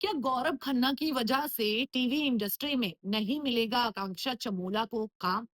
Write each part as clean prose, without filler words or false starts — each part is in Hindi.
क्या गौरव खन्ना की वजह से टीवी इंडस्ट्री में नहीं मिलेगा आकांक्षा चमोला को काम?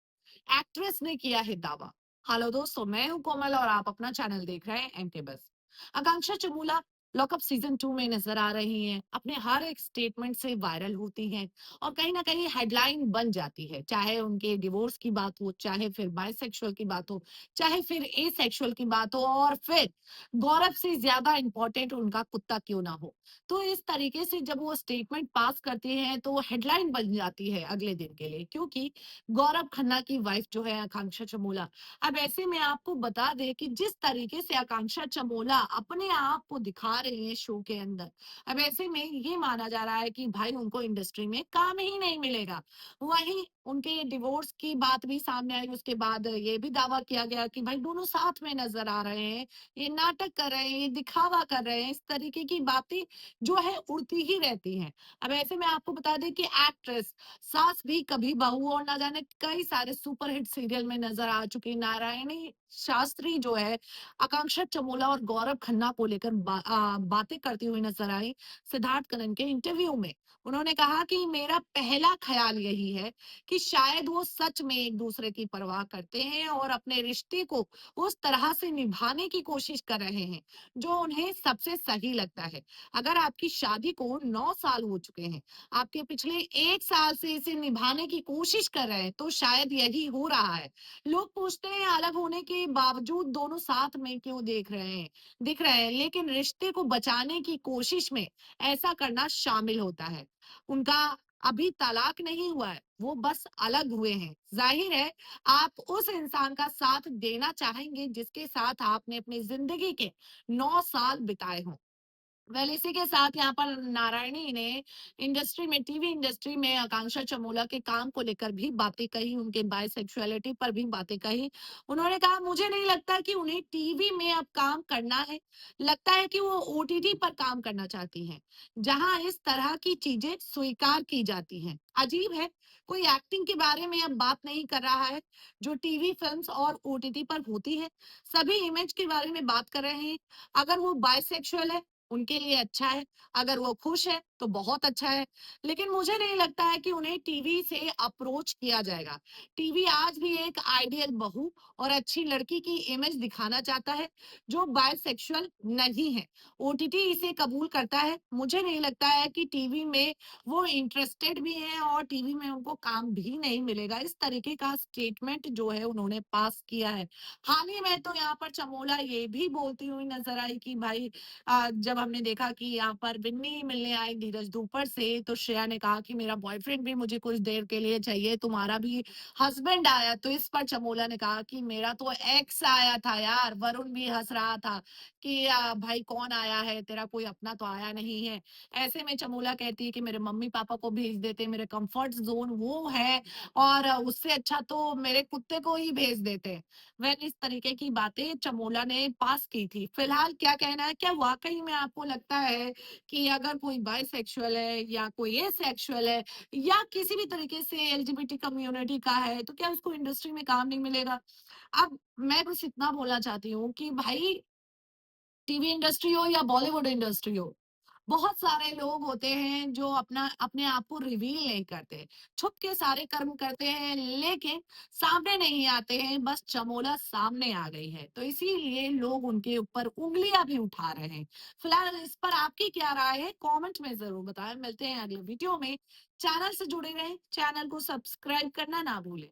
एक्ट्रेस ने किया है दावा। हेलो दोस्तों, मैं हूं कोमल और आप अपना चैनल देख रहे हैं एमके बस। आकांक्षा चमोला लॉकअप सीजन 2 में नजर आ रही हैं, अपने हर एक स्टेटमेंट से वायरल होती हैं और कहीं ना कहीं हेडलाइन बन जाती है, चाहे उनके डिवोर्स की बात हो, चाहे फिर बायसेक्सुअल की बात हो, चाहे फिर ए सेक्सुअल की बात हो, और फिर गौरव से ज्यादा इंपॉर्टेंट उनका कुत्ता क्यों ना हो। तो इस तरीके से जब वो स्टेटमेंट पास करती हैं तो हेडलाइन बन जाती है अगले दिन के लिए, क्योंकि गौरव खन्ना की वाइफ जो है आकांक्षा चमोला। अब ऐसे में आपको बता दें कि जिस तरीके से आकांक्षा चमोला अपने आप को दिखा रही है शो के अंदर, अब ऐसे में ये माना जा रहा है कि भाई उनको इंडस्ट्री में काम ही नहीं मिलेगा। वहीं उनके डिवोर्स की बात भी सामने आई, उसके बाद ये भी दावा किया गया कि भाई दोनों साथ में नजर आ रहे हैं, ये नाटक कर रहे हैं, ये दिखावा कर रहे हैं, इस तरीके की बातें जो है उड़ती ही रहती हैं। अब ऐसे में आपको बता दें कि एक्ट्रेस सास भी कभी बहू और ना जाने कई सारे सुपरहिट सीरियल में नजर आ चुकी नारायणी शास्त्री जो है आकांक्षा चमोला और गौरव खन्ना को लेकर बातें करती हुई नजर आई सिद्धार्थ कनन के इंटरव्यू में। उन्होंने कहा कि मेरा पहला ख्याल यही है कि शायद वो सच में एक दूसरे की परवाह करते हैं और अपने रिश्ते को उस तरह से निभाने की कोशिश कर रहे हैं जो उन्हें सबसे सही लगता है। अगर आपकी शादी को 9 साल हो चुके हैं, आपके पिछले 1 साल से इसे निभाने की कोशिश कर रहे हैं, तो शायद यही हो रहा है। लोग पूछते हैं अलग होने के बावजूद दोनों साथ में क्यों दिख रहे हैं, लेकिन रिश्ते को बचाने की कोशिश में ऐसा करना शामिल होता है। उनका अभी तलाक नहीं हुआ है, वो बस अलग हुए हैं। जाहिर है आप उस इंसान का साथ देना चाहेंगे जिसके साथ आपने अपनी जिंदगी के 9 साल बिताए हों। वेल इसी के साथ यहाँ पर नारायणी ने टीवी इंडस्ट्री में आकांक्षा चमोला के काम को लेकर भी बातें कही, उनके बायसेक्सुअलिटी पर भी बातें कही। उन्होंने कहा मुझे नहीं लगता कि उन्हें टीवी में अब काम करना है, लगता है कि वो ओटीटी पर काम करना चाहती हैं, जहां इस तरह की चीजें स्वीकार की जाती हैं। अजीब है, कोई एक्टिंग के बारे में अब बात नहीं कर रहा है जो टीवी फिल्म्स और ओटीटी पर होती है। सभी इमेज के बारे में बात कर रहे हैं। अगर वो बायसेक्सुअल है उनके लिए अच्छा है, अगर वो खुश है तो बहुत अच्छा है। लेकिन मुझे नहीं लगता है कि उन्हें टीवी से अप्रोच किया जाएगा। टीवी आज भी एक आइडियल बहू और अच्छी लड़की की इमेज दिखाना चाहता है जो बायसेक्सुअल नहीं है। ओटीटी इसे कबूल करता है। मुझे नहीं लगता है कि टीवी में वो इंटरेस्टेड भी हैं और टीवी में उनको काम भी नहीं मिलेगा। इस तरीके का स्टेटमेंट जो है उन्होंने पास किया है। हाल ही में तो यहाँ पर चमोला ये भी बोलती हुई नजर आई कि भाई जब हमने देखा कि यहाँ पर बिन्नी मिलने आई धीरज धूपर से, तो श्रेया ने कहा कि मेरा बॉयफ्रेंड भी मुझे कुछ देर के लिए चाहिए, तुम्हारा भी हस्बैंड आया। तो इस पर चमोला ने कहा कि मेरा तो एक्स आया था यार। वरुण भी हंस रहा था कि भाई कौन आया है, तेरा कोई अपना तो आया नहीं है। ऐसे में चमोला कहती है कि मेरे मम्मी पापा को भेज देते, मेरे कंफर्ट जोन वो है, और उससे अच्छा तो मेरे कुत्ते को ही भेज देते। वेल इस तरीके की बातें चमोला ने पास की थी। फिलहाल क्या कहना है, क्या वाकई में आपको लगता है कि अगर कोई बायसेक्सुअल है या कोई एसेक्सुअल है या किसी भी तरीके से एलजीबीटी कम्युनिटी का है, तो क्या उसको इंडस्ट्री में काम नहीं मिलेगा? अब मैं बस इतना बोलना चाहती हूँ कि भाई टीवी इंडस्ट्री हो या बॉलीवुड इंडस्ट्री हो, बहुत सारे लोग होते हैं जो अपने आप को रिवील नहीं करते, छुप के सारे कर्म करते हैं, लेकिन सामने नहीं आते हैं। बस चमोला सामने आ गई है तो इसीलिए लोग उनके ऊपर उंगलियां भी उठा रहे हैं। फिलहाल इस पर आपकी क्या राय है, कमेंट में जरूर बताएं। मिलते हैं अगले वीडियो में। चैनल से जुड़े रहें, चैनल को सब्सक्राइब करना ना भूलें।